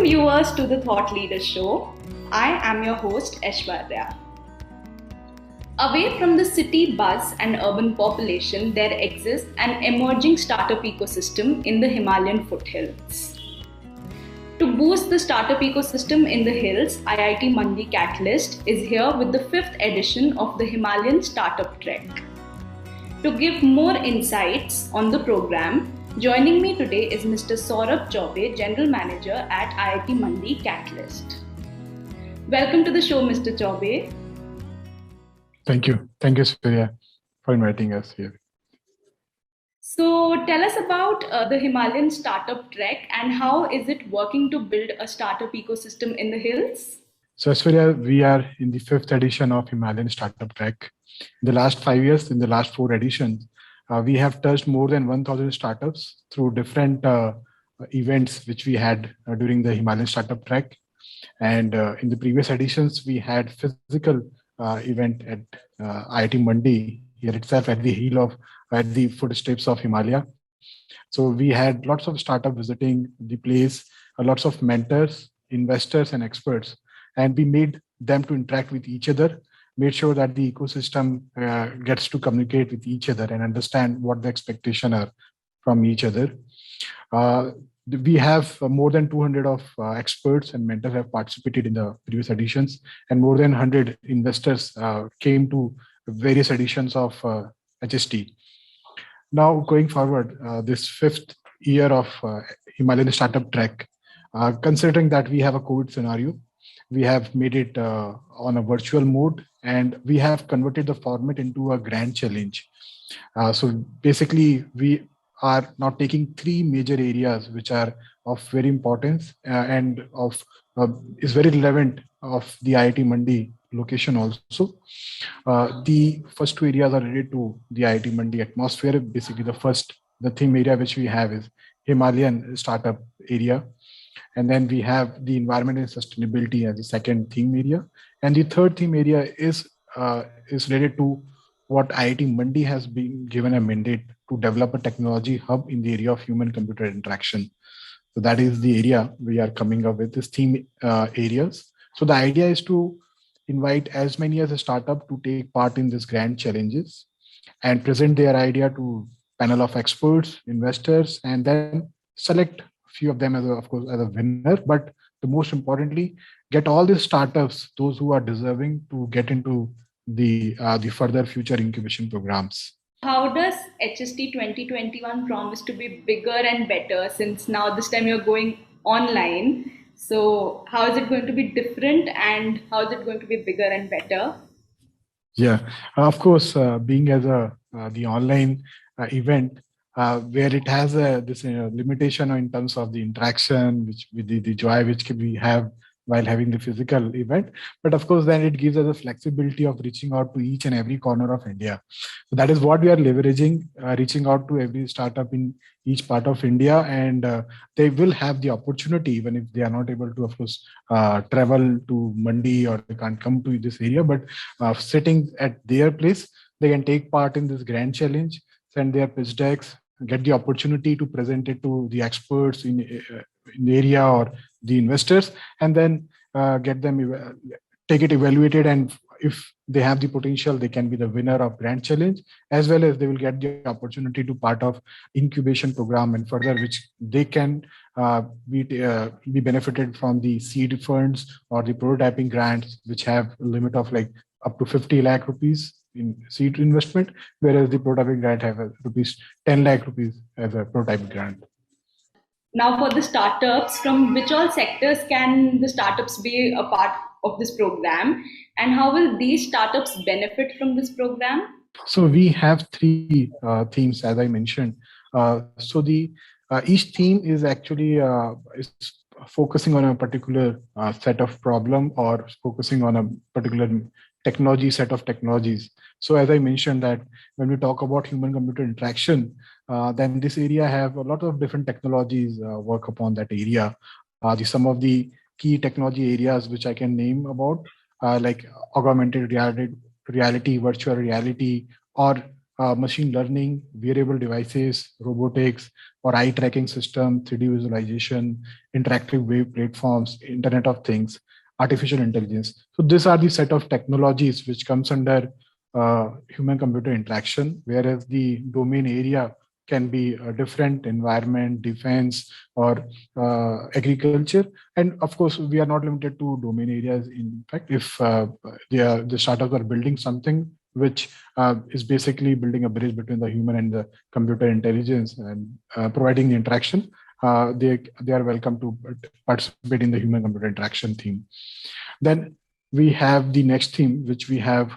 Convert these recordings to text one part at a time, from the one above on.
viewers to the Thought Leader Show. I am your host Aishwarya. Away from the city buzz and urban population, there exists an emerging startup ecosystem in the Himalayan foothills. To boost the startup ecosystem in the hills, IIT Mandi Catalyst is here with the 5th edition of the Himalayan Startup Trek. To give more insights on the program, joining me today is Mr. Saurabh Chaubey, General Manager at IIT Mandi Catalyst. Welcome to the show, Mr. Chaubey. Thank you. Thank you, Surya, for inviting us here. So tell us about the Himalayan Startup Trek and how is it working to build a startup ecosystem in the hills? So, Surya, we are in the 5th edition of Himalayan Startup Trek. In the last 5 years, in the last 4 editions, we have touched more than 1,000 startups through different events which we had during the Himalayan Startup Trek. And in the previous editions, we had physical event at IIT Mandi here itself at the footsteps of Himalaya. So we had lots of startups visiting the place, lots of mentors, investors, and experts, and we made them to interact with each other, made sure that the ecosystem gets to communicate with each other and understand what the expectations are from each other. We have more than 200 of experts and mentors have participated in the previous editions, and more than 100 investors came to various editions of HST. Now, going forward, this 5th year of Himalayan Startup Trek, considering that we have a COVID scenario, we have made it on a virtual mode, and we have converted the format into a grand challenge. So basically, we are now taking 3 major areas which are of very importance and of is very relevant of the IIT Mandi location also. The first 2 areas are related to the IIT Mandi atmosphere. Basically, the theme area which we have is Himalayan startup area. And then we have the environment and sustainability as the second theme area. And the third theme area is related to what IIT Mandi has been given a mandate to develop a technology hub in the area of human-computer interaction. So that is the area we are coming up with, this theme areas. So the idea is to invite as many as a startup to take part in these grand challenges and present their idea to panel of experts, investors, and then select few of them as a winner, but the most importantly, get all these startups, those who are deserving, to get into the further future incubation programs. How does HST 2021 promise to be bigger and better, since now this time you're going online? So how is it going to be different and how is it going to be bigger and better? Yeah, of course, being as the online event, where it has this limitation in terms of the interaction, which with the joy which we have while having the physical event. But of course, then it gives us the flexibility of reaching out to each and every corner of India. So that is what we are leveraging, reaching out to every startup in each part of India. And they will have the opportunity, even if they are not able to, of course, travel to Mandi or they can't come to this area, but sitting at their place, they can take part in this grand challenge, send their pitch decks, get the opportunity to present it to the experts in the area or the investors, and then get them take it evaluated, and if they have the potential, they can be the winner of grand challenge, as well as they will get the opportunity to part of incubation program and further, which they can be benefited from the seed funds or the prototyping grants, which have a limit of like up to 50 lakh rupees in seed investment, whereas the prototyping grant have a 10 lakh rupees as a prototype grant. Now, for the startups, from which all sectors can the startups be a part of this program, and how will these startups benefit from this program? So we have 3 themes, as I mentioned. So the each theme is actually is focusing on a particular set of problem or focusing on a particular technology set of technologies. So as I mentioned that when we talk about human-computer interaction, then this area have a lot of different technologies work upon that area. Some of the key technology areas which I can name about like augmented reality, virtual reality, or machine learning, wearable devices, robotics, or eye tracking system, 3D visualization, interactive wave platforms, Internet of Things, artificial intelligence. So these are the set of technologies which comes under human-computer interaction, whereas the domain area can be a different environment, defense, or agriculture. And of course, we are not limited to domain areas. In fact, if the startups are building something which is basically building a bridge between the human and the computer intelligence and providing the interaction, they are welcome to participate in the human computer interaction theme. Then we have the next theme, which we have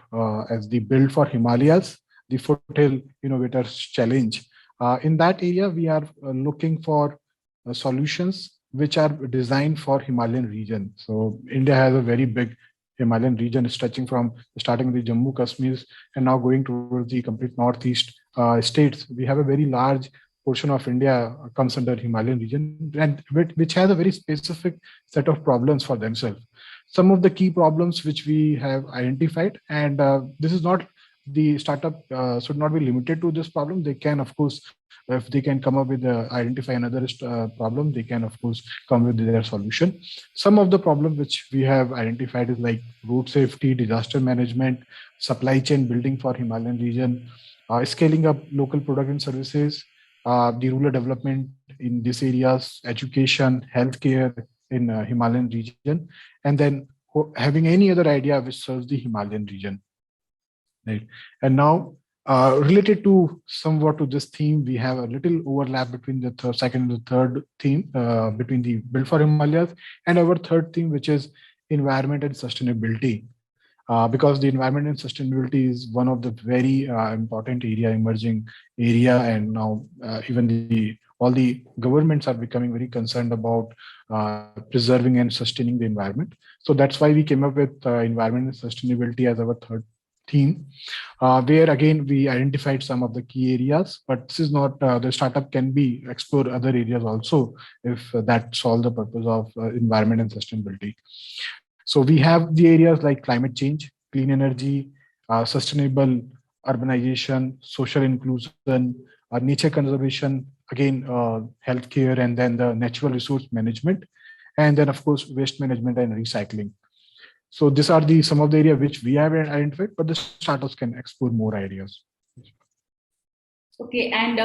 as the Build for Himalayas, the Foothill Innovators Challenge. In that area, we are looking for solutions which are designed for Himalayan region. So India has a very big Himalayan region stretching from starting with the Jammu Kashmir and now going towards the complete northeast states. We have a very large portion of India comes under Himalayan region, and which has a very specific set of problems for themselves. Some of the key problems which we have identified, and this is not the startup should not be limited to this problem. They can, of course, if they can come up with identify another problem, they can, of course, come with their solution. Some of the problems which we have identified is like road safety, disaster management, supply chain building for Himalayan region, scaling up local product and services, the rural development in these areas, education, healthcare in Himalayan region, and then having any other idea which serves the Himalayan region. Right. And now, related to somewhat to this theme, we have a little overlap between the second and the third theme, between the Build for Himalayas and our third theme, which is environment and sustainability. Because the environment and sustainability is one of the very important emerging area, and now even all the governments are becoming very concerned about preserving and sustaining the environment. So that's why we came up with environment and sustainability as our third theme, where again we identified some of the key areas, but this is not the startup can be explore other areas also if that solve the purpose of environment and sustainability. So we have the areas like climate change, clean energy, sustainable urbanization, social inclusion, nature conservation, again healthcare, and then the natural resource management, and then of course waste management and recycling. So these are the some of the areas which we have identified, but the startups can explore more ideas. Okay, and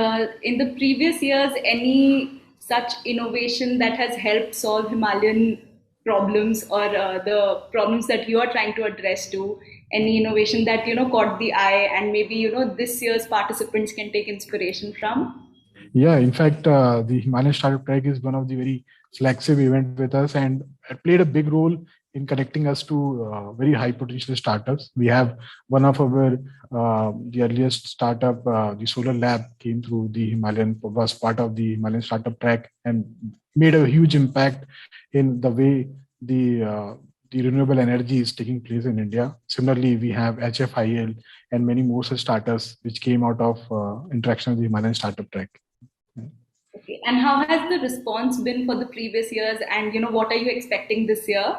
in the previous years, any such innovation that has helped solve Himalayan problems or the problems that you are trying to address to, any innovation that caught the eye and maybe this year's participants can take inspiration from? Yeah, in fact, the Himalayan Startup Track is one of the very flagship event with us, and it played a big role in connecting us to very high potential startups. We have one of our the earliest startup, the Solar Lab, came through the Himalayan, was part of the Himalayan Startup Track and made a huge impact in the way the renewable energy is taking place in India. Similarly, we have HFIL and many more such startups which came out of interaction with the Himalayan Startup Track. Okay, and how has the response been for the previous years, and what are you expecting this year?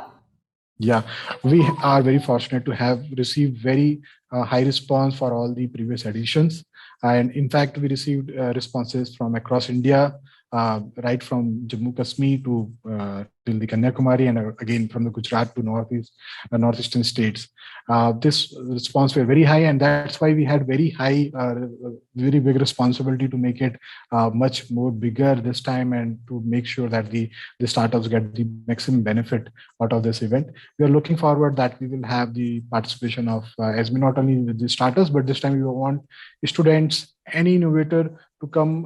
Yeah, we are very fortunate to have received very high response for all the previous editions. And in fact, we received responses from across India, right from Jammu Kashmir to till the Kanyakumari, and again from the Gujarat to northeastern states. This response were very high, and that's why we had very high, very big responsibility to make it much more bigger this time, and to make sure that the startups get the maximum benefit out of this event. We are looking forward that we will have the participation of as not only the startups, but this time we want students, any innovator to come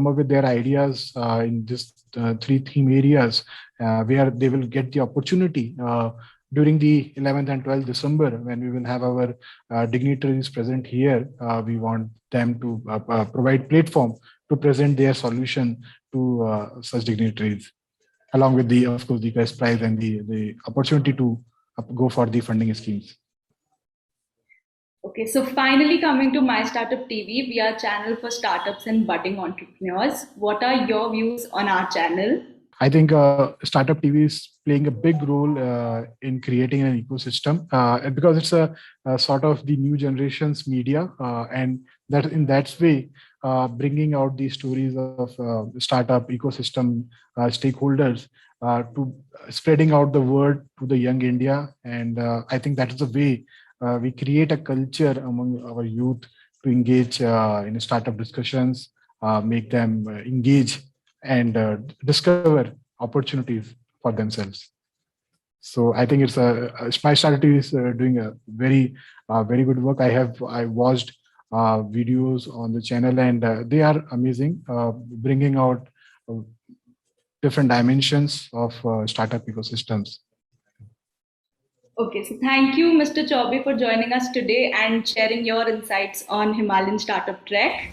up with their ideas in this three theme areas, where they will get the opportunity during the 11th and 12th December, when we will have our dignitaries present here. We want them to provide platform to present their solution to such dignitaries, along with the, of course, the best prize and the opportunity to go for the funding schemes. Okay, so finally coming to My Startup TV, we are a channel for startups and budding entrepreneurs. What are your views on our channel? I think Startup TV is playing a big role in creating an ecosystem, because it's a sort of the new generation's media, and that in that way, bringing out these stories of startup ecosystem stakeholders to spreading out the word to the young India. And I think that is the way we create a culture among our youth to engage in startup discussions, make them engage and discover opportunities for themselves. So I think my strategy is doing a very good work. I watched videos on the channel, and they are amazing, bringing out uh, different dimensions of startup ecosystems. Okay, so thank you, Mr. Chaubey, for joining us today and sharing your insights on Himalayan Startup Trek.